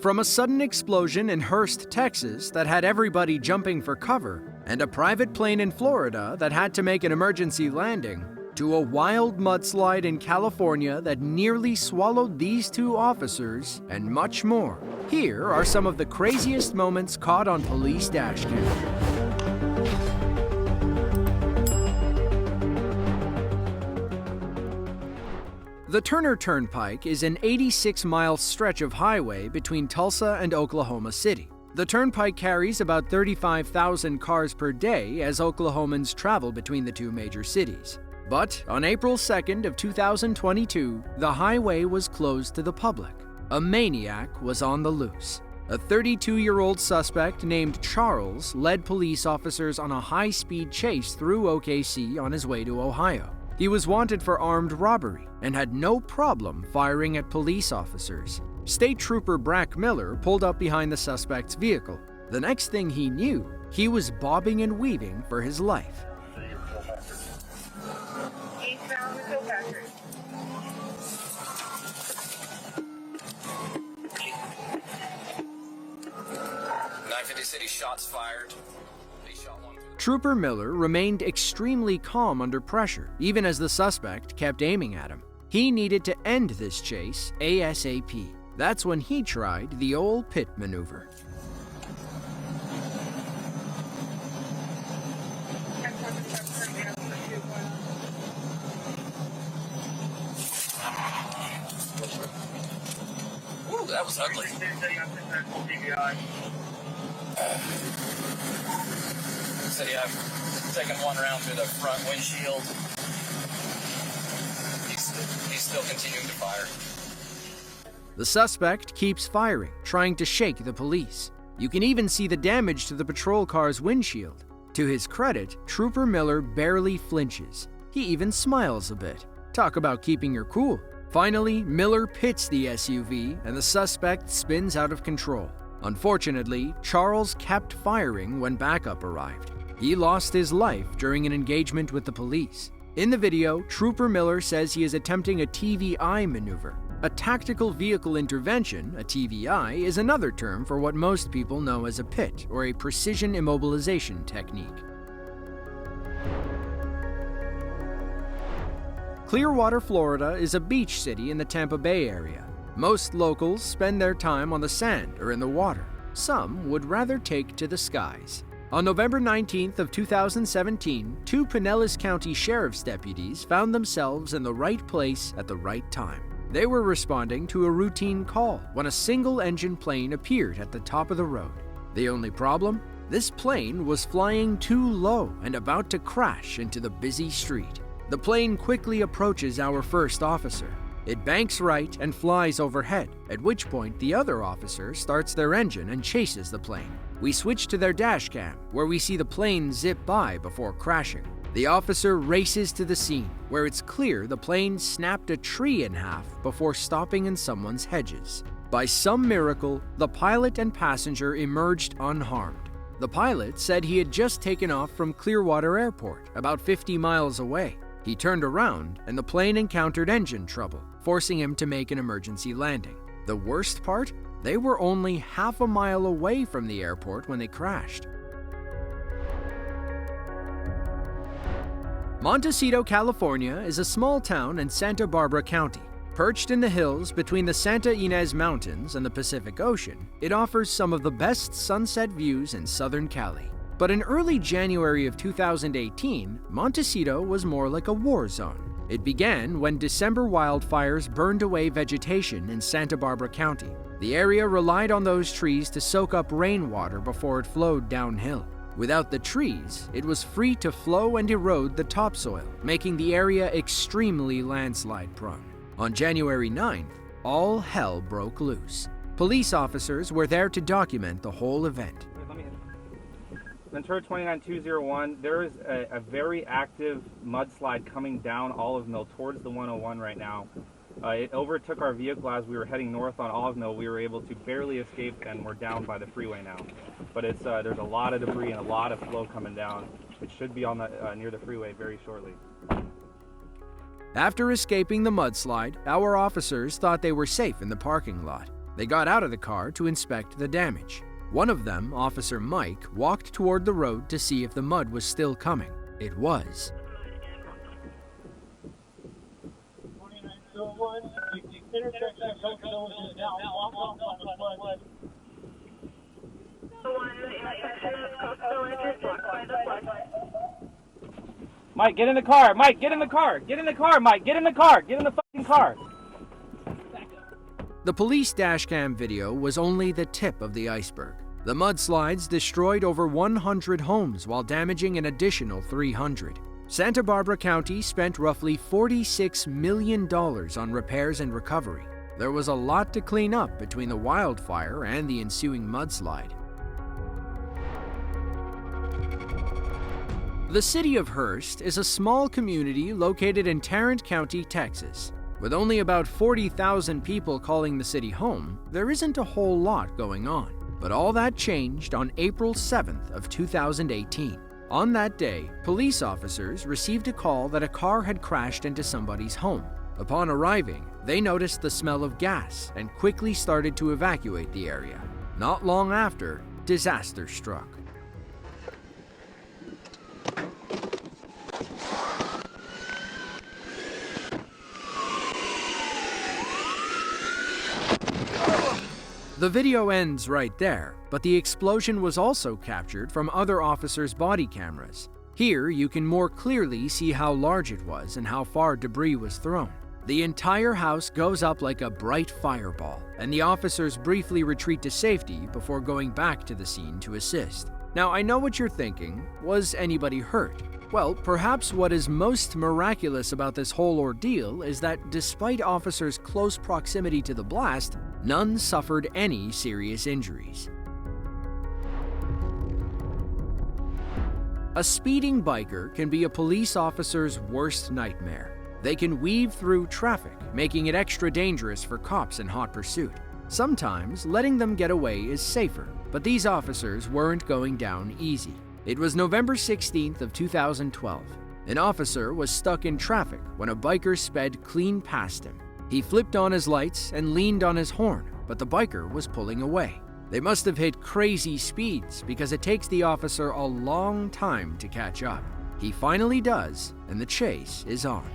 From a sudden explosion in Hurst, Texas that had everybody jumping for cover, and a private plane in Florida that had to make an emergency landing, to a wild mudslide in California that nearly swallowed these two officers, and much more. Here are some of the craziest moments caught on police dashcam. The Turner Turnpike is an 86-mile stretch of highway between Tulsa and Oklahoma City. The turnpike carries about 35,000 cars per day as Oklahomans travel between the two major cities. But on April 2nd of 2022, the highway was closed to the public. A maniac was on the loose. A 32-year-old suspect named Charles led police officers on a high-speed chase through OKC on his way to Ohio. He was wanted for armed robbery and had no problem firing at police officers. State Trooper Brack Miller pulled up behind the suspect's vehicle. The next thing he knew, he was bobbing and weaving for his life. 950 City, shots fired. Trooper Miller remained extremely calm under pressure, even as the suspect kept aiming at him. He needed to end this chase ASAP. That's when he tried the old pit maneuver. Ooh, that was ugly. City, I've taken one round through the front windshield. He's still continuing to fire. The suspect keeps firing, trying to shake the police. You can even see the damage to the patrol car's windshield. To his credit, Trooper Miller barely flinches. He even smiles a bit. Talk about keeping your cool. Finally, Miller pits the SUV and the suspect spins out of control. Unfortunately, Charles kept firing when backup arrived. He lost his life during an engagement with the police. In the video, Trooper Miller says he is attempting a TVI maneuver. A tactical vehicle intervention, a TVI, is another term for what most people know as a pit or a precision immobilization technique. Clearwater, Florida is a beach city in the Tampa Bay area. Most locals spend their time on the sand or in the water. Some would rather take to the skies. On November 19th of 2017, two Pinellas County Sheriff's deputies found themselves in the right place at the right time. They were responding to a routine call when a single-engine plane appeared at the top of the road. The only problem? This plane was flying too low and about to crash into the busy street. The plane quickly approaches our first officer. It banks right and flies overhead, at which point the other officer starts their engine and chases the plane. We switch to their dashcam, where we see the plane zip by before crashing. The officer races to the scene, where it's clear the plane snapped a tree in half before stopping in someone's hedges. By some miracle, the pilot and passenger emerged unharmed. The pilot said he had just taken off from Clearwater Airport, about 50 miles away. He turned around, and the plane encountered engine trouble, forcing him to make an emergency landing. The worst part? They were only half a mile away from the airport when they crashed. Montecito, California is a small town in Santa Barbara County. Perched in the hills between the Santa Ynez Mountains and the Pacific Ocean, it offers some of the best sunset views in Southern Cali. But in early January of 2018, Montecito was more like a war zone. It began when December wildfires burned away vegetation in Santa Barbara County. The area relied on those trees to soak up rainwater before it flowed downhill. Without the trees, it was free to flow and erode the topsoil, making the area extremely landslide prone. On January 9th, all hell broke loose. Police officers were there to document the whole event. Ventura 29201, there is a very active mudslide coming down Olive Mill towards the 101 right now. It overtook our vehicle as we were heading north on Olive Mill. We were able to barely escape and we're down by the freeway now. But it's there's a lot of debris and a lot of flow coming down. It should be on the near the freeway very shortly. After escaping the mudslide, our officers thought they were safe in the parking lot. They got out of the car to inspect the damage. One of them, Officer Mike, walked toward the road to see if the mud was still coming. It was. Mike, get in the car! Mike, get in the car! Get in the car, Mike! Get in the car! Get in the fucking car! The police dashcam video was only the tip of the iceberg. The mudslides destroyed over 100 homes while damaging an additional 300. Santa Barbara County spent roughly $46 million on repairs and recovery. There was a lot to clean up between the wildfire and the ensuing mudslide. The city of Hearst is a small community located in Tarrant County, Texas. With only about 40,000 people calling the city home, there isn't a whole lot going on. But all that changed on April 7th of 2018. On that day, police officers received a call that a car had crashed into somebody's home. Upon arriving, they noticed the smell of gas and quickly started to evacuate the area. Not long after, disaster struck. The video ends right there, but the explosion was also captured from other officers' body cameras. Here, you can more clearly see how large it was and how far debris was thrown. The entire house goes up like a bright fireball, and the officers briefly retreat to safety before going back to the scene to assist. Now, I know what you're thinking. Was anybody hurt? Well, perhaps what is most miraculous about this whole ordeal is that despite officers' close proximity to the blast, none suffered any serious injuries. A speeding biker can be a police officer's worst nightmare. They can weave through traffic, making it extra dangerous for cops in hot pursuit. Sometimes letting them get away is safer, but these officers weren't going down easy. It was November 16th of 2012. An officer was stuck in traffic when a biker sped clean past him. He flipped on his lights and leaned on his horn, but the biker was pulling away. They must have hit crazy speeds because it takes the officer a long time to catch up. He finally does, and the chase is on.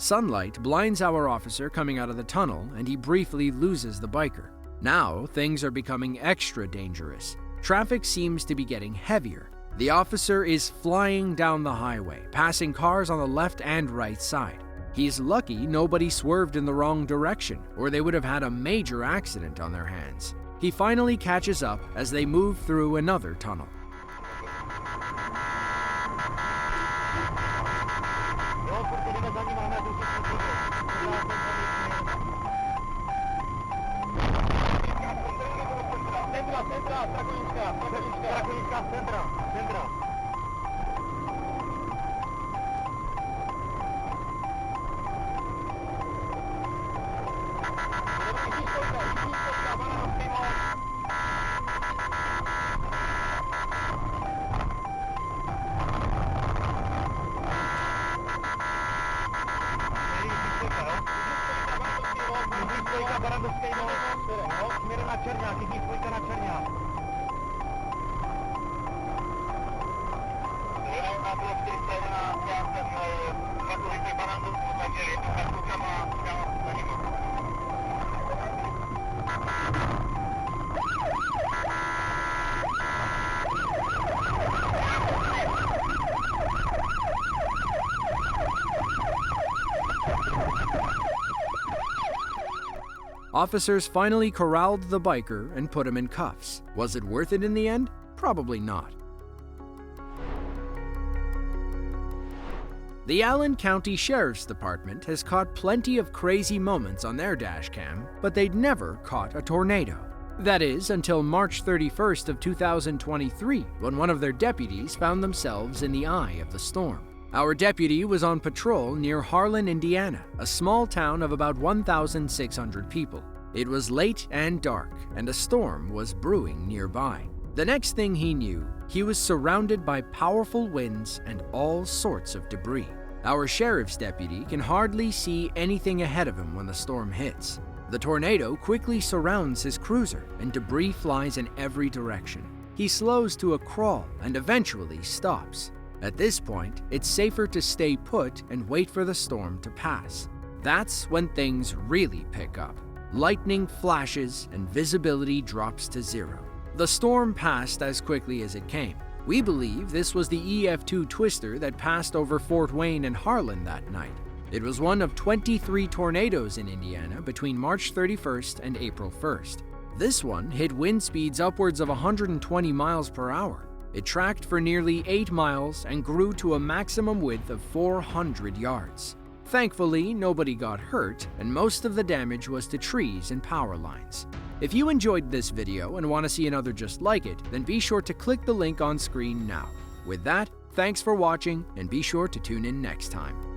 Sunlight blinds our officer coming out of the tunnel, and he briefly loses the biker. Now, things are becoming extra dangerous. Traffic seems to be getting heavier. The officer is flying down the highway, passing cars on the left and right side. He's lucky nobody swerved in the wrong direction, or they would have had a major accident on their hands. He finally catches up as they move through another tunnel. Officers finally corralled the biker and put him in cuffs. Was it worth it in the end? Probably not. The Allen County Sheriff's Department has caught plenty of crazy moments on their dashcam, but they'd never caught a tornado. That is, until March 31st of 2023, when one of their deputies found themselves in the eye of the storm. Our deputy was on patrol near Harlan, Indiana, a small town of about 1,600 people. It was late and dark, and a storm was brewing nearby. The next thing he knew, he was surrounded by powerful winds and all sorts of debris. Our sheriff's deputy can hardly see anything ahead of him when the storm hits. The tornado quickly surrounds his cruiser, and debris flies in every direction. He slows to a crawl and eventually stops. At this point, it's safer to stay put and wait for the storm to pass. That's when things really pick up. Lightning flashes and visibility drops to zero. The storm passed as quickly as it came. We believe this was the EF2 twister that passed over Fort Wayne and Harlan that night. It was one of 23 tornadoes in Indiana between March 31st and April 1st. This one hit wind speeds upwards of 120 miles per hour. It tracked for nearly 8 miles and grew to a maximum width of 400 yards. Thankfully, nobody got hurt, and most of the damage was to trees and power lines. If you enjoyed this video and want to see another just like it, then be sure to click the link on screen now. With that, thanks for watching, and be sure to tune in next time.